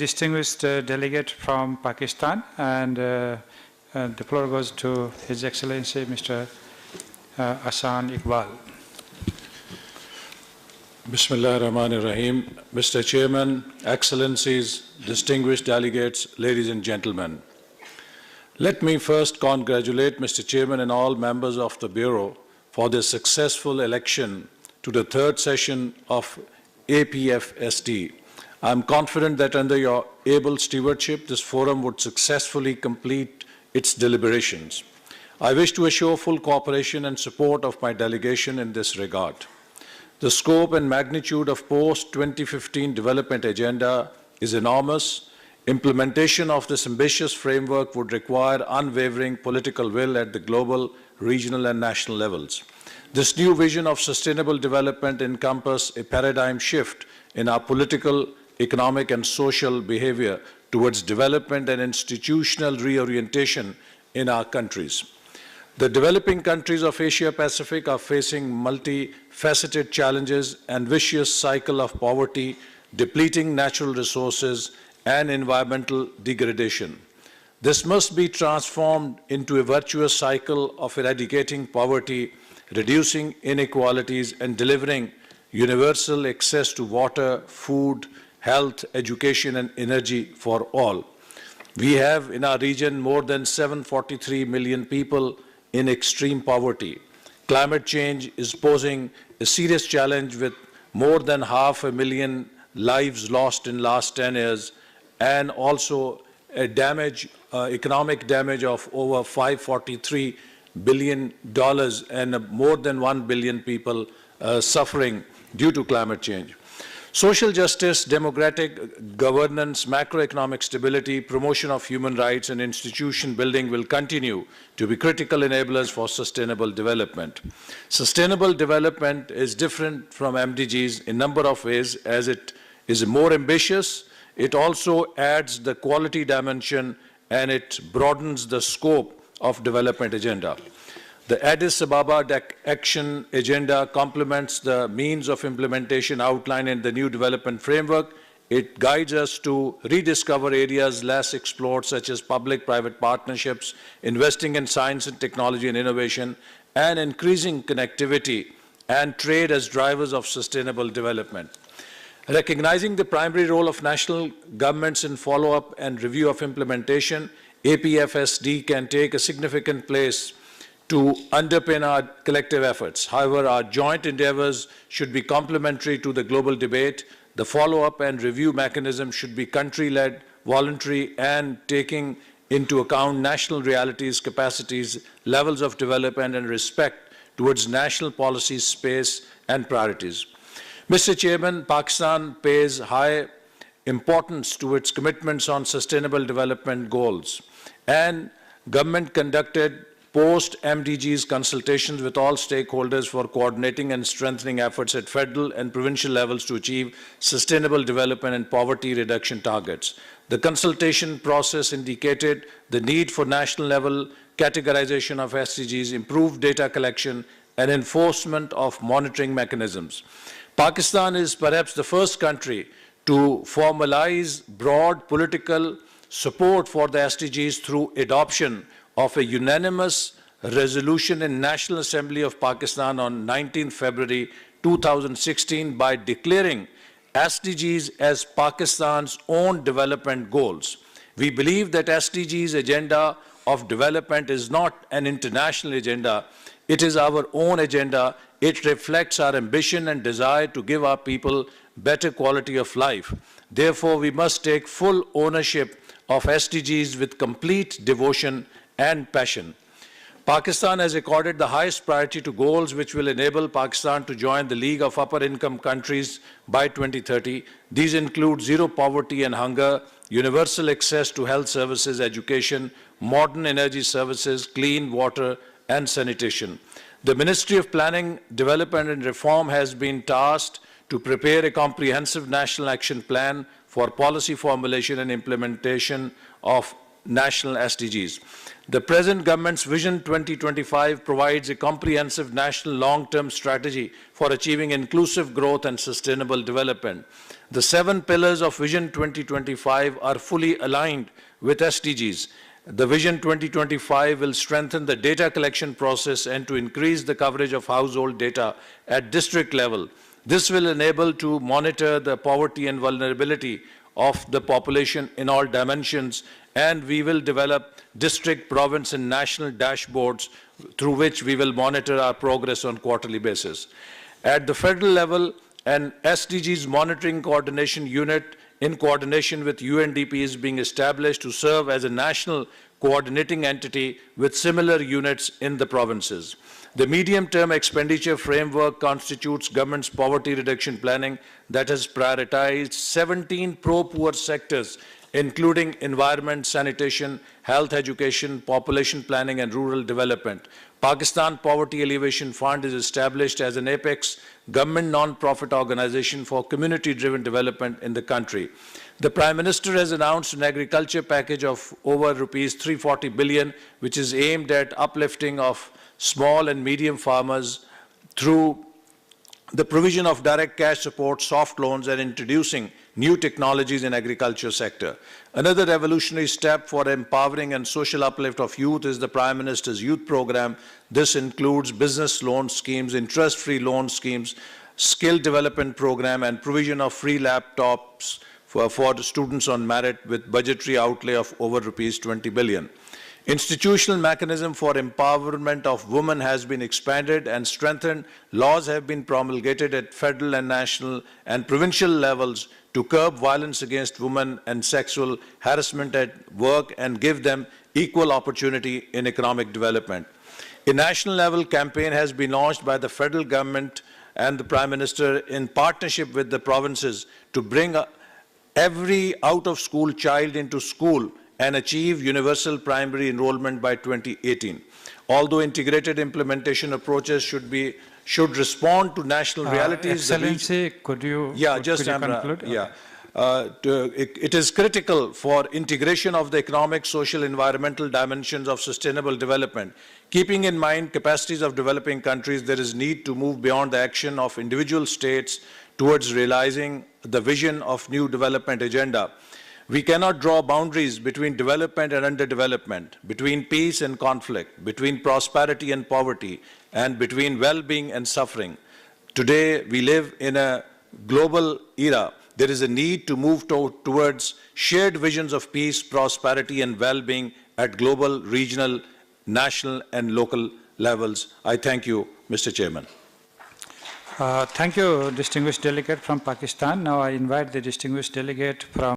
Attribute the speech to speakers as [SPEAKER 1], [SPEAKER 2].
[SPEAKER 1] distinguished delegate from Pakistan, and the floor goes to His Excellency Mr. Ahsan Iqbal.
[SPEAKER 2] Bismillah ar-Rahman ar-Rahim. Mr. Chairman, Excellencies, distinguished delegates, ladies and gentlemen. Let me first congratulate Mr. Chairman and all members of the Bureau for the successful election to the third session of APFSD. I am confident that under your able stewardship, this forum would successfully complete its deliberations. I wish to assure full cooperation and support of my delegation in this regard. The scope and magnitude of post-2015 development agenda is enormous. Implementation of this ambitious framework would require unwavering political will at the global, regional, and national levels. This new vision of sustainable development encompasses a paradigm shift in our political, economic, and social behavior towards development and institutional reorientation in our countries. The developing countries of Asia-Pacific are facing multifaceted challenges and vicious cycle of poverty, depleting natural resources, and environmental degradation. This must be transformed into a virtuous cycle of eradicating poverty, reducing inequalities, and delivering universal access to water, food, health, education, and energy for all. We have in our region more than 743 million people in extreme poverty. Climate change is posing a serious challenge with more than 500,000 lives lost in the last 10 years and also a economic damage of over $543 billion and more than 1 billion people suffering due to climate change. Social justice, democratic governance, macroeconomic stability, promotion of human rights, and institution building will continue to be critical enablers for sustainable development. Sustainable development is different from MDGs in a number of ways, as it is more ambitious. It also adds the quality dimension and it broadens the scope of development agenda. The Addis Ababa Action Agenda complements the means of implementation outlined in the new development framework. It guides us to rediscover areas less explored, such as public-private partnerships, investing in science and technology and innovation, and increasing connectivity and trade as drivers of sustainable development. Recognizing the primary role of national governments in follow-up and review of implementation, APFSD can take a significant place to underpin our collective efforts. However, our joint endeavors should be complementary to the global debate. The follow-up and review mechanism should be country-led, voluntary, and taking into account national realities, capacities, levels of development, and respect towards national policy space and priorities. Mr. Chairman, Pakistan pays high importance to its commitments on sustainable development goals, and government conducted post-MDGs consultations with all stakeholders for coordinating and strengthening efforts at federal and provincial levels to achieve sustainable development and poverty reduction targets. The consultation process indicated the need for national level categorization of SDGs, improved data collection, and enforcement of monitoring mechanisms. Pakistan is perhaps the first country to formalize broad political support for the SDGs through adoption of a unanimous resolution in National Assembly of Pakistan on 19 February 2016 by declaring SDGs as Pakistan's own development goals. We believe that SDGs agenda of development is not an international agenda. It is our own agenda. It reflects our ambition and desire to give our people better quality of life. Therefore, we must take full ownership of SDGs with complete devotion and passion. Pakistan has accorded the highest priority to goals which will enable Pakistan to join the League of Upper Income Countries by 2030. These include zero poverty and hunger, universal access to health services, education, modern energy services, clean water, and sanitation. The Ministry of Planning, Development and Reform has been tasked to prepare a comprehensive national action plan for policy formulation and implementation of national SDGs. The present government's Vision 2025 provides a comprehensive national long-term strategy for achieving inclusive growth and sustainable development. The 7 pillars of Vision 2025 are fully aligned with SDGs. The Vision 2025 will strengthen the data collection process and to increase the coverage of household data at district level. This will enable to monitor the poverty and vulnerability of the population in all dimensions, and we will develop district, province, and national dashboards through which we will monitor our progress on quarterly basis. At the federal level, an SDGs monitoring coordination unit in coordination with UNDP is being established to serve as a national coordinating entity with similar units in the provinces. The medium-term expenditure framework constitutes government's poverty reduction planning that has prioritized 17 pro-poor sectors, including environment, sanitation, health, education, population planning, and rural development. Pakistan Poverty Alleviation Fund is established as an apex government non-profit organization for community-driven development in the country. The Prime Minister has announced an agriculture package of over Rs 340 billion, which is aimed at uplifting of small and medium farmers through the provision of direct cash support, soft loans, and introducing new technologies in agriculture sector. Another revolutionary step for empowering and social uplift of youth is the Prime Minister's Youth Programme. This includes business loan schemes, interest-free loan schemes, skill development program, and provision of free laptops for the students on merit with budgetary outlay of over Rs 20 billion. Institutional mechanism for empowerment of women has been expanded and strengthened. Laws have been promulgated at federal and national and provincial levels to curb violence against women and sexual harassment at work and give them equal opportunity in economic development. A national level campaign has been launched by the federal government and the Prime Minister in partnership with the provinces to bring every out-of-school child into school and achieve universal primary enrollment by 2018. Although integrated implementation approaches should respond to national realities.
[SPEAKER 1] Excellency, could you conclude?
[SPEAKER 2] It is critical for integration of the economic, social, environmental dimensions of sustainable development. Keeping in mind capacities of developing countries, there is need to move beyond the action of individual states towards realizing the vision of new development agenda. We cannot draw boundaries between development and underdevelopment, between peace and conflict, between prosperity and poverty, and between well-being and suffering. Today, we live in a global era. There is a need to move towards shared visions of peace, prosperity, and well-being at global, regional, national, and local levels. I thank you, Mr. Chairman.
[SPEAKER 1] Thank you, distinguished delegate from Pakistan. Now I invite the distinguished delegate from